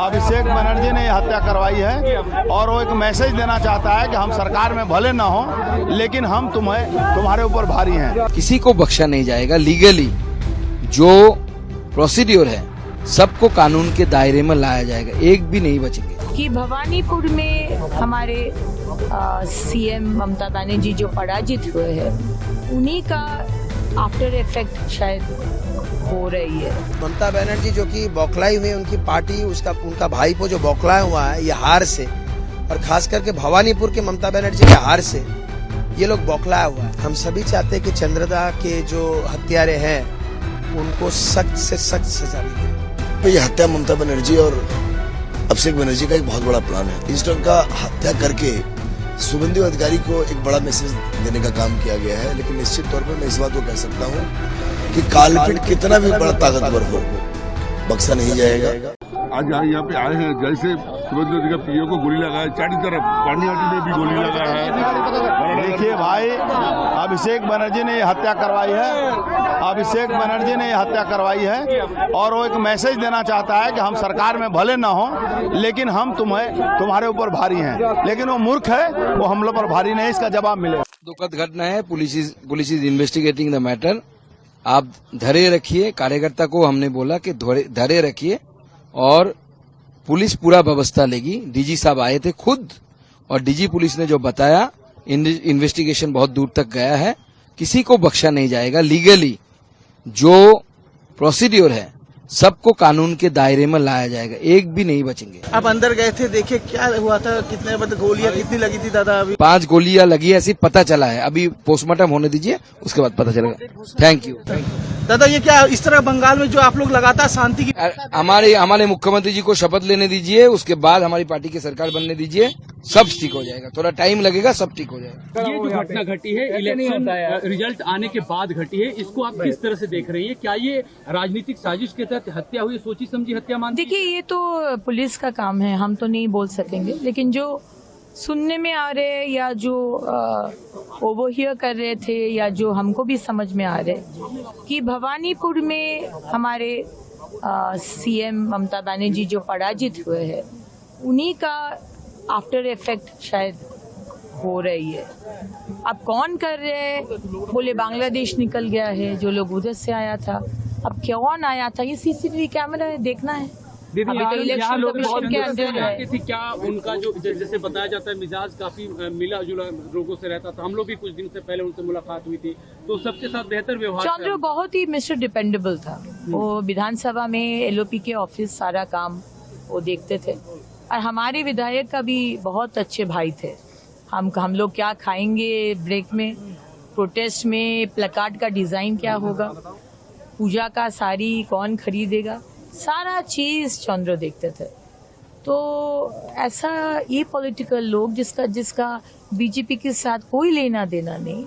अभिषेक बनर्जी ने यह हत्या करवाई है और वो एक मैसेज देना चाहता है कि हम सरकार में भले न हो लेकिन हम तुम्हारे ऊपर भारी हैं। किसी को बख्शा नहीं जाएगा। लीगली जो प्रोसीड्यूर है सबको कानून के दायरे में लाया जाएगा, एक भी नहीं बचेंगे। कि भवानीपुर में हमारे सीएम ममता बनर्जी जो पराजित हुए हैं उन्हीं का आफ्टर इफेक्ट शायद हो रही है। ममता बनर्जी जो कि बौखलाई हुई, उनकी पार्टी उनका भाईपो जो बौखलाया हुआ है ये हार से, और खास करके भवानीपुर के ममता बनर्जी के हार से ये लोग बौखलाया हुआ है। हम सभी चाहते हैं कि चंद्रदा के जो हत्यारे हैं उनको सख्त से सख्त सजा मिले। ये हत्या ममता बनर्जी और अभिषेक बनर्जी का एक बहुत बड़ा प्लान है। इस ढंग का हत्या करके शुभेंदु अधिकारी को एक बड़ा मैसेज देने का काम किया गया है। लेकिन निश्चित तौर पर मैं इस बात को कह सकता हूँ कि कालपीट कितना भी बड़ा ताकतवर हो बख्शा नहीं जाएगा। आज यहाँ पे आए हैं, जैसे शुभेंदु अधिकारी पीओ को गोली लगाया, चारों तरफ पानीहाटी में भी गोली लगा है। देखिए भाई, अभिषेक बनर्जी ने यह हत्या करवाई है, अभिषेक बनर्जी ने यह हत्या करवाई है और वो एक मैसेज देना चाहता है कि हम सरकार में भले न हो लेकिन हम तुम्हारे ऊपर भारी हैं। लेकिन वो मूर्ख है, वो हम लोग पर भारी नहीं, इसका जवाब मिलेगा। दुखद घटना है। Police is investigating the matter. आप धैर्य रखिए। कार्यकर्ता को हमने बोला कि धैर्य रखिए और पुलिस पूरा व्यवस्था लेगी। डीजी साहब आए थे खुद और डीजी पुलिस ने जो बताया, इन्वेस्टिगेशन बहुत दूर तक गया है। किसी को बख्शा नहीं जाएगा। लीगली जो प्रोसीड्यूर है सबको कानून के दायरे में लाया जाएगा, एक भी नहीं बचेंगे। आप अंदर गए थे, देखे क्या हुआ था, कितने गोलियां कितनी लगी थी दादा? अभी 5 गोलियां लगी है, ऐसी पता चला है। अभी पोस्टमार्टम होने दीजिए, उसके बाद पता चलेगा। Thank you. दादा ये क्या इस तरह बंगाल में जो आप लोग लगातार शांति की, हमारे मुख्यमंत्री जी को शपथ लेने दीजिए, उसके बाद हमारी पार्टी की सरकार बनने दीजिए, सब ठीक हो जाएगा। थोड़ा टाइम लगेगा, सब ठीक हो जाएगा। ये जो घटना घटी है इलेक्शन रिजल्ट आने के बाद घटी है, इसको आप किस तरह से देख रही हैं? क्या ये राजनीतिक साजिश के तहत हत्या हुई, सोची समझी हत्या मानती हैं? देखिए, ये तो पुलिस का काम है, हम तो नहीं बोल सकेंगे। लेकिन जो सुनने में आ रहे हैं या जो ओवरहियर कर रहे थे या जो हमको भी समझ में आ रहे कि भवानीपुर में हमारे सीएम ममता बनर्जी जो पराजित हुए हैं उन्हीं का आफ्टर इफेक्ट शायद हो रही है। अब कौन कर रहे हैं? बोले बांग्लादेश निकल गया है, जो लोग उधर से आया था। अब कौन आया था? ये सीसीटीवी कैमरा है, देखना है। अभी तो इलेक्शन कमीशन के अंदर है। क्या उनका जो जैसे बताया जाता है मिजाज काफी मिला जुला लोगों से रहता था, हम लोग भी कुछ दिन से पहले उनसे मुलाकात हुई थी, तो सबके साथ बेहतर व्यवहार। चंद्र बहुत ही मिस्टर डिपेंडेबल था। वो विधानसभा में एलओपी के ऑफिस सारा काम वो देखते थे और हमारे विधायक का भी बहुत अच्छे भाई थे। हम लोग क्या खाएंगे ब्रेक में, प्रोटेस्ट में प्लकार्ड का डिजाइन क्या होगा, पूजा का साड़ी कौन खरीदेगा, सारा चीज चंद्र देखते थे। तो ऐसा ये पॉलिटिकल लोग जिसका बीजेपी के साथ कोई लेना देना नहीं,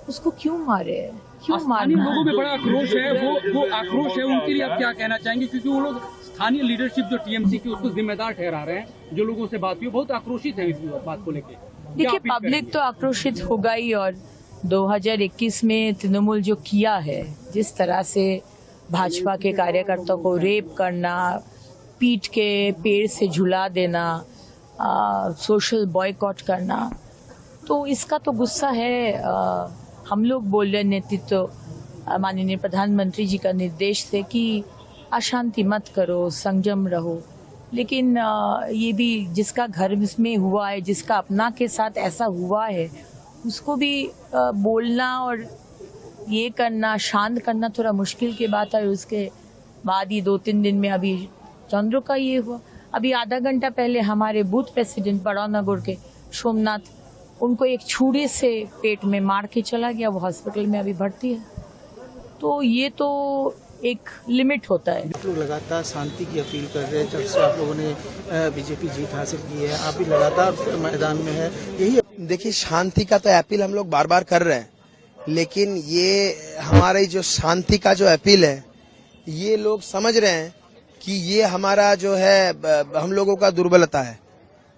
उसको क्यों मारे, क्यों मारना? लोगों में बड़ा आक्रोश है, वो आक्रोश है, उनके लिए आप क्या कहना चाहेंगे? क्योंकि वो लोग स्थानीय लीडरशिप जो टीएमसी की उसको जिम्मेदार ठहरा रहे हैं। जो लोगों से बात हुई बहुत आक्रोशित है इस बात को लेकर। देखिए, पब्लिक तो आक्रोशित होगा ही। और 2021 में तृणमूल जो किया है, जिस तरह से भाजपा के कार्यकर्ताओं को रेप करना, पीट के पेड़ से झुला देना, सोशल बॉयकॉट करना, तो इसका तो गुस्सा है। हम लोग बोल रहे नेतृत्व, माननीय प्रधानमंत्री जी का निर्देश थे कि अशांति मत करो, संयम रहो। लेकिन ये भी जिसका घर में हुआ है, जिसका अपना के साथ ऐसा हुआ है, उसको भी बोलना और ये करना, शांत करना थोड़ा मुश्किल की बात है। उसके बाद ही 2-3 दिन में अभी चंद्र का ये हुआ। अभी आधा घंटा पहले हमारे बूथ प्रेसिडेंट बड़ौनगर के सोमनाथ, उनको एक छुरी से पेट में मार के चला गया, वो हॉस्पिटल में अभी भर्ती है। तो ये तो एक लिमिट होता है। लोग लगातार शांति की अपील कर रहे हैं, जब से आप लोगों ने बीजेपी जीत हासिल की है, आप भी लगातार मैदान में है। यही देखिए, शांति का तो अपील हम लोग बार बार कर रहे हैं, लेकिन ये हमारी जो शांति का जो अपील है, ये लोग समझ रहे हैं कि ये हमारा जो है हम लोगों का दुर्बलता है।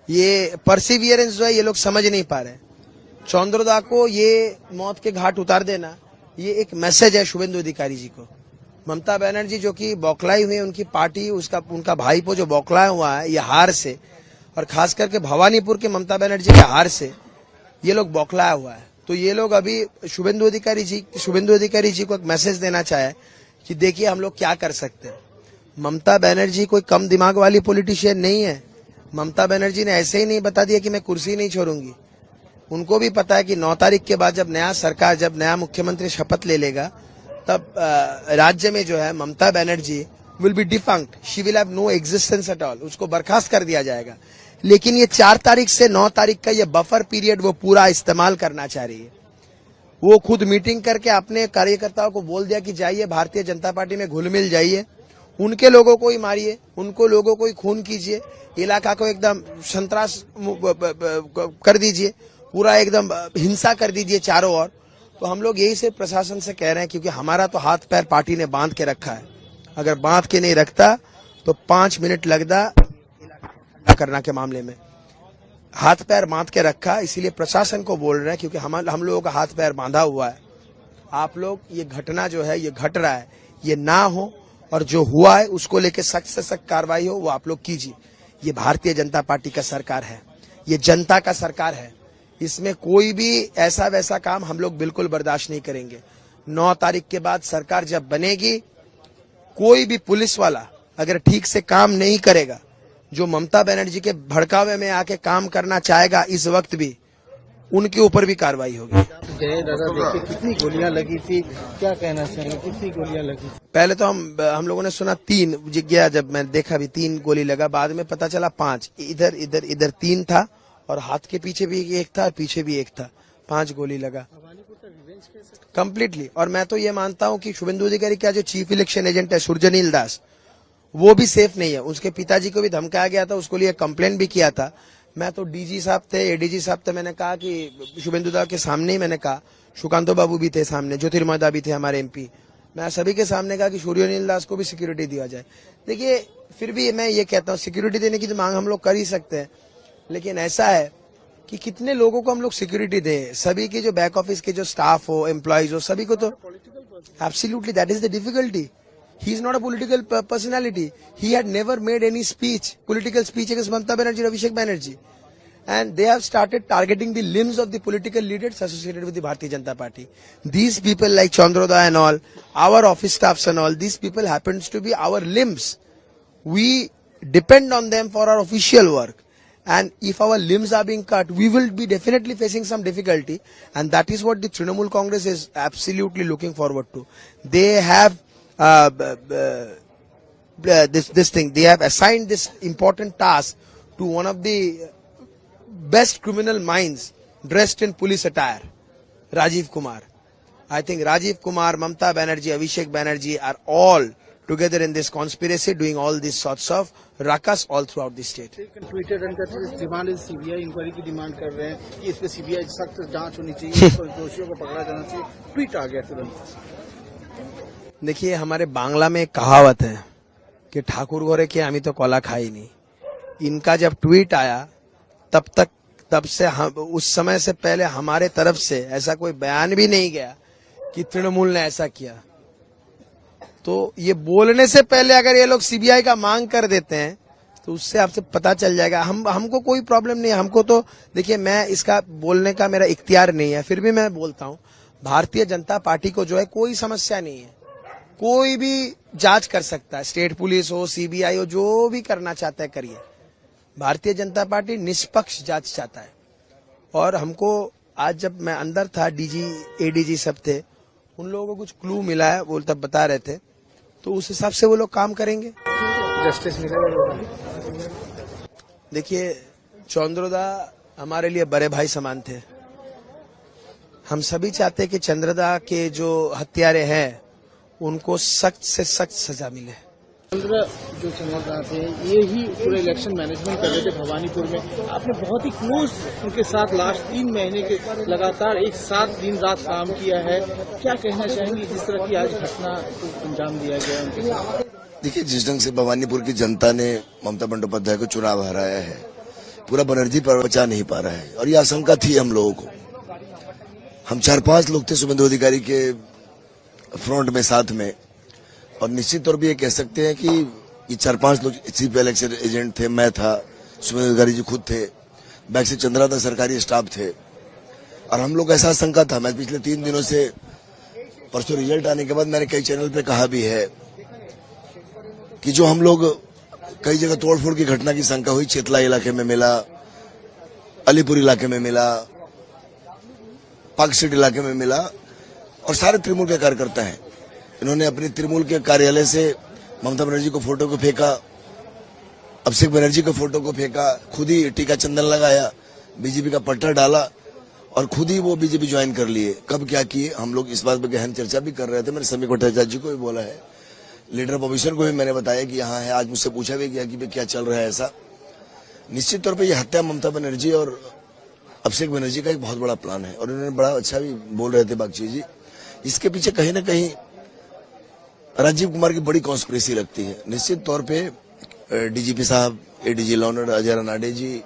ये परसिवियरेंस जो है ये लोग समझ नहीं पा रहे। चंद्रदा को ये मौत के घाट उतार देना, ये एक मैसेज है शुभेंदु अधिकारी जी को ममता बनर्जी जो कि बौखलाई हुई है, उनकी पार्टी, उनका भाईपो जो बौखलाया हुआ है ये हार से, और खास करके भवानीपुर के ममता बनर्जी के हार से ये लोग बौखलाया हुआ है। तो ये लोग अभी शुभेंदु अधिकारी जी को एक मैसेज देना चाहे कि देखिए हम लोग क्या कर सकते हैं। ममता बनर्जी कोई कम दिमाग वाली पॉलिटिशियन नहीं है। ममता बनर्जी ने ऐसे ही नहीं बता दिया कि मैं कुर्सी नहीं छोड़ूंगी। उनको भी पता है कि 9 तारीख के बाद जब नया मुख्यमंत्री शपथ ले लेगा तब राज्य में जो है Mamata Banerjee will be defunct, she will have no existence at all, उसको बर्खास्त कर दिया जाएगा। लेकिन ये 4 तारीख से 9 तारीख का ये बफर पीरियड वो पूरा इस्तेमाल करना चाह रही है। वो खुद मीटिंग करके अपने कार्यकर्ताओं को बोल दिया कि जाइए भारतीय जनता पार्टी में घुल मिल जाइए, उनके लोगों को ही मारिए, उनको लोगों को ही खून कीजिए, इलाका को एकदम संतरास कर दीजिए, पूरा एकदम हिंसा कर दीजिए चारों ओर। तो हम लोग यही से प्रशासन से कह रहे हैं, क्योंकि हमारा तो हाथ पैर पार्टी ने बांध के रखा है। अगर बांध के नहीं रखता तो 5 मिनट लगता करना के मामले में। हाथ पैर बांध के रखा, इसीलिए प्रशासन को बोल रहे हैं, क्योंकि हम लोगों का हाथ पैर बांधा हुआ है। आप लोग ये घटना जो है ये घट रहा है ये ना हो, और जो हुआ है उसको लेके सख्त से सख्त कार्रवाई हो वो आप लोग कीजिए। ये भारतीय जनता पार्टी का सरकार है, ये जनता का सरकार है, इसमें कोई भी ऐसा वैसा काम हम लोग बिल्कुल बर्दाश्त नहीं करेंगे। 9 तारीख के बाद सरकार जब बनेगी, कोई भी पुलिस वाला अगर ठीक से काम नहीं करेगा, जो ममता बनर्जी के भड़कावे में आके काम करना चाहेगा, इस वक्त भी उनके ऊपर भी कार्रवाई होगी। जय दादा, देखिए कितनी गोलियां लगी थी, क्या कहना चाहिए, कितनी गोलियां लगी? पहले तो हम लोगों ने सुना 3 गया, जब मैं देखा भी 3 गोली लगा, बाद में पता चला 5, इधर 3 था और हाथ के पीछे भी 1 था, पीछे भी 1 था, 5 गोली लगा कंप्लीटली। और मैं तो ये मानता हूँ कि शुभेंदु अधिकारी का जो चीफ इलेक्शन एजेंट है सुरजनील दास, वो भी सेफ नहीं है। उसके पिताजी को भी धमकाया गया था, उसको लिए कंप्लेंट भी किया था। मैं तो डीजी साहब थे, एडीजी साहब थे, मैंने कहा कि शुभेंदु दा के सामने ही मैंने कहा, सुकांतो बाबू भी थे सामने, ज्योतिर्मय भी थे हमारे एमपी, मैं सभी के सामने कहा कि सूर्यनील दास को भी सिक्योरिटी दिया जाए। देखिए फिर भी मैं ये कहता हूँ सिक्योरिटी देने की तो मांग हम लोग कर ही सकते हैं, लेकिन ऐसा है कि कितने लोगों को हम लोग सिक्योरिटी दें, सभी के जो बैक ऑफिस के जो स्टाफ हो, एम्प्लॉइज हो, सभी को तो absolutely that is the difficulty. He is not a political personality. He had never made any political speech against Mamata Banerjee or Abhishek Banerjee. And they have started targeting the limbs of the political leaders associated with the Bharatiya Janata Party. These people like Chandroda and all, our office staffs and all, these people happens to be our limbs. We depend on them for our official work. And if our limbs are being cut, we will be definitely facing some difficulty. And that is what the Trinamool Congress is absolutely looking forward to. They have this thing. They have assigned this important task to one of the best criminal minds dressed in police attire, Rajiv Kumar. I think Rajiv Kumar, Mamata Banerjee, Abhishek Banerjee are all together in this conspiracy doing all these sorts of ruckus all throughout the state. Twitter demand CBI inquiry की demand कर रहे हैं कि इस पे CBI सख्त जांच होनी चाहिए, दोषियों को पकड़ा जाना चाहिए। ट्वीट आ गया तुरंत। देखिए हमारे बांग्ला में एक कहावत है कि ठाकुर घोरे के आमी तो कोला खाई नहीं। इनका जब ट्वीट आया तब से उस समय से पहले हमारे तरफ से ऐसा कोई बयान भी नहीं गया कि तृणमूल ने ऐसा किया। तो ये बोलने से पहले अगर ये लोग सीबीआई का मांग कर देते हैं तो उससे आपसे पता चल जाएगा। हमको कोई प्रॉब्लम नहीं है। हमको तो देखिए मैं इसका बोलने का मेरा इख्तियार नहीं है, फिर भी मैं बोलता हूँ भारतीय जनता पार्टी को जो है कोई समस्या नहीं है, कोई भी जांच कर सकता है, स्टेट पुलिस हो, सीबीआई हो, जो भी करना चाहता है करिए। भारतीय जनता पार्टी निष्पक्ष जांच चाहता है। और हमको आज जब मैं अंदर था, डीजी एडीजी सब थे, उन लोगों को कुछ क्लू मिला है, वो तब बता रहे थे, तो उस हिसाब से वो लोग काम करेंगे। जस्टिस मिलेगा। देखिए चंद्रदा हमारे लिए बड़े भाई समान थे। हम सभी चाहते कि चंद्रदा के जो हत्यारे हैं उनको सख्त से सख्त सजा मिले। जो चंद्रदा थे ये ही पूरे इलेक्शन मैनेजमेंट कर रहे थे भवानीपुर में। आपने बहुत ही क्लोज उनके साथ लास्ट 3 महीने के लगातार एक साथ दिन रात काम किया है। क्या कहना चाहेंगे जिस तरह की आज घटना को अंजाम दिया गया उनके साथ? देखिए जिस ढंग से भवानीपुर की जनता ने ममता बंदोपाध्याय को चुनाव हराया है, पूरा बनर्जी पर बचा नहीं पा रहा है। और ये आशंका थी हम लोगों को। हम 4-5 लोग थे शुभेंदु अधिकारी के फ्रंट में साथ में, और निश्चित तौर पर ये कह सकते हैं कि ये 4-5 लोग चीफ इलेक्शन एजेंट थे, मैं था, शुभेंदु अधिकारी जी खुद थे, बैक से चंद्रा था, सरकारी स्टाफ थे। और हम लोग ऐसा शंका था, मैं पिछले 3 दिनों से, परसों रिजल्ट आने के बाद मैंने कई चैनल पे कहा भी है कि जो हम लोग कई जगह तोड़फोड़ की घटना की शंका हुई, चेतला इलाके में मिला, अलीपुर इलाके में मिला, पार्क स्ट्रीट इलाके में मिला, और सारे तृणमूल के कार्यकर्ता हैं। इन्होंने अपने तृणमूल के कार्यालय से ममता बनर्जी को फोटो को फेंका, अभिषेक बनर्जी को फोटो को फेंका, खुद ही टीका चंदन लगाया, बीजेपी का पट्टा डाला और खुद ही वो बीजेपी ज्वाइन कर लिए। कब क्या किए हम लोग इस बात पर गहन चर्चा भी कर रहे थे। मैंने समीर भट्टाचार्य जी को भी बोला है, लीडर अपोजिशन को भी मैंने बताया कि यहाँ है। आज मुझसे पूछा भी गया कि क्या चल रहा है ऐसा। निश्चित तौर पर यह हत्या ममता बनर्जी और अभिषेक बनर्जी का एक बहुत बड़ा प्लान है और इन्होंने बड़ा अच्छा भी बोल रहे थे बागची जी। इसके पीछे कहीं ना कहीं राजीव कुमार की बड़ी कॉन्स्पिरेसी लगती है। निश्चित तौर पे डीजीपी साहब, ADG law and Ajay Ranade ji,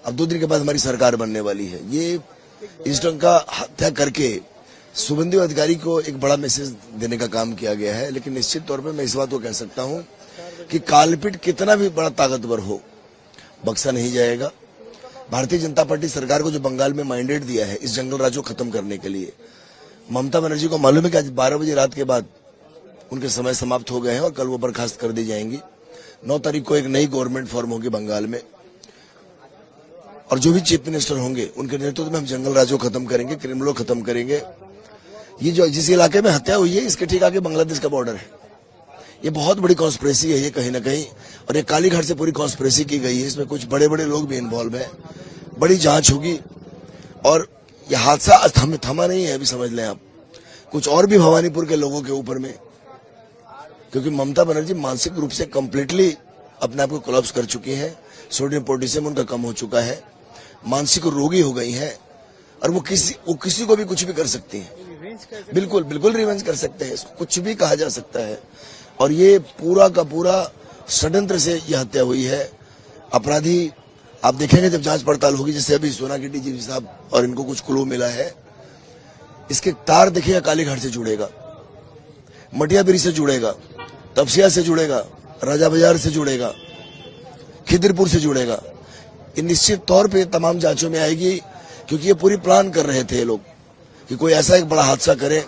अब 2 दिन के बाद हमारी सरकार बनने वाली है। ये इस ढंग का हत्या करके शुभेंदु अधिकारी को एक बड़ा मैसेज देने का काम किया गया है। लेकिन निश्चित तौर पे मैं इस बात को कह सकता हूं कि कालपीट कितना भी बड़ा ताकतवर हो, बक्सा नहीं जाएगा। भारतीय जनता पार्टी सरकार को जो बंगाल में मैंडेट दिया है इस जंगल राज को खत्म करने के लिए, ममता बनर्जी को मालूम है कि आज 12 बजे रात के बाद उनके समय समाप्त हो गए हैं और कल वो बर्खास्त कर दी जाएंगी। 9 तारीख को एक नई गवर्नमेंट फॉर्म होगी बंगाल में और जो भी चीफ मिनिस्टर होंगे उनके नेतृत्व में हम जंगल राज को खत्म करेंगे, क्रिमिनलों को खत्म करेंगे। ये जो जिस इलाके में हत्या हुई है इसके ठीक आगे बांग्लादेश का बॉर्डर है। ये बहुत बड़ी कॉन्स्पिरेसी है ये कहीं ना कहीं, और ये कालीघाट से पूरी कॉन्स्पिरेसी की गई है। इसमें कुछ बड़े बड़े लोग भी इन्वॉल्व हैं। बड़ी जांच होगी और यह हादसा थमा नहीं है, अभी समझ लें आप। कुछ और भी भवानीपुर के लोगों के ऊपर में, क्योंकि ममता बनर्जी मानसिक रूप से कंप्लीटली अपने आप को कोलैप्स कर चुकी है। सोडियम पोटेशियम उनका कम हो चुका है, मानसिक रोगी हो गई है और वो किसी को भी कुछ भी कर सकती है। बिल्कुल बिल्कुल रिवेंज कर सकते हैं, इसको कुछ भी कहा जा सकता है। और ये पूरा का पूरा षड्यंत्र से यह हत्या हुई है। अपराधी आप देखेंगे जब जांच पड़ताल होगी, जैसे अभी सोना के डीजीपी साहब और इनको कुछ क्लू मिला है, इसके तार देखिएगा कालीघाट से जुड़ेगा, मटियाबिरी से जुड़ेगा, तपसिया से जुड़ेगा, राजा बाजार से जुड़ेगा, खिदिरपुर से जुड़ेगा। ये निश्चित तौर पे तमाम जांचों में आएगी, क्योंकि ये पूरी प्लान कर रहे थे लोग कि कोई ऐसा एक बड़ा हादसा करे।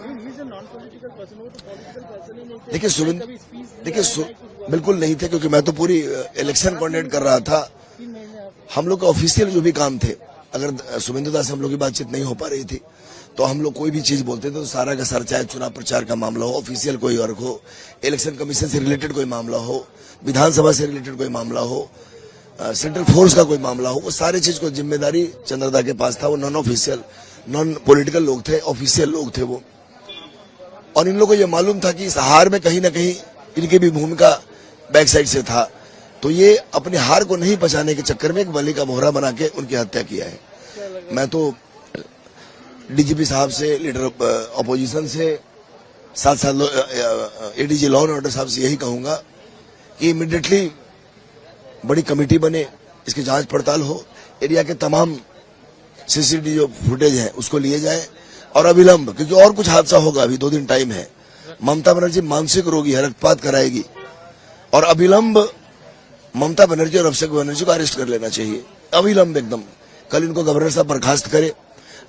देखिए बिल्कुल नहीं थे, क्योंकि मैं तो पूरी इलेक्शन कोऑर्डिनेट कर रहा था। हम लोग का ऑफिशियल जो भी काम थे, अगर शुभेंदु दास से हम लोग की बातचीत नहीं हो पा रही थी तो हम लोग कोई भी चीज बोलते थे तो सारा का सारा, चाहे चुनाव प्रचार का मामला हो, ऑफिशियल कोई वर्क हो, इलेक्शन कमीशन से रिलेटेड कोई मामला हो, विधानसभा से रिलेटेड कोई मामला हो, सेंट्रल फोर्स का कोई मामला हो, वो सारी चीज को जिम्मेदारी चंद्रदा के पास था। वो नॉन ऑफिशियल नॉन पॉलिटिकल लोग थे, ऑफिशियल लोग थे वो। और इन लोगों को ये मालूम था कि इस हार में कहीं ना कहीं इनकी भी भूमिका बैक साइड से था, तो ये अपनी हार को नहीं बचाने के चक्कर में एक बलि का मोहरा बना के उनकी हत्या किया है। मैं तो डीजीपी साहब से, लीडर अपोजिशन से, साथ साथ एडीजी लॉ एंड ऑर्डर साहब से यही कहूंगा कि इमीडिएटली बड़ी कमेटी बने, इसकी जांच पड़ताल हो, एरिया के तमाम सीसीटीवी जो फुटेज है उसको लिए जाए और अविलंब, क्योंकि और कुछ हादसा होगा, अभी 2 दिन टाइम है। ममता बनर्जी मानसिक रोगी है, रक्तपात कराएगी, और अविलंब ममता बनर्जी और अभिषेक बनर्जी को अरेस्ट कर लेना चाहिए, अविलंब एकदम। कल इनको गवर्नर साहब बर्खास्त करे।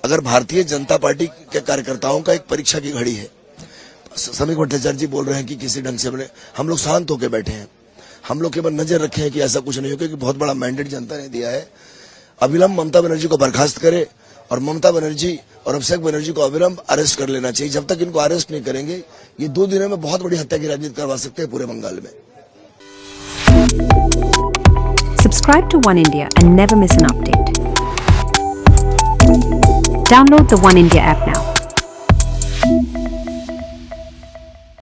अगर भारतीय जनता पार्टी के कार्यकर्ताओं का एक परीक्षा की घड़ी है, समीर भट्टाचार्य जी बोल रहे हैं कि किसी ढंग से हम लोग शांत होकर बैठे हैं, हम लोग केवल नजर रखे हैं कि ऐसा कुछ नहीं हो, क्योंकि बहुत बड़ा मैंडेट जनता ने दिया है। अविलंब ममता बनर्जी को बर्खास्त करे और ममता बनर्जी और अभिषेक बनर्जी को अविलंब अरेस्ट कर लेना चाहिए। जब तक इनको अरेस्ट नहीं करेंगे, ये 2 दिनों में बहुत बड़ी हत्या की राजनीति करवा सकते हैं पूरे बंगाल में। Subscribe to One India and never miss an update. Download the One India app now.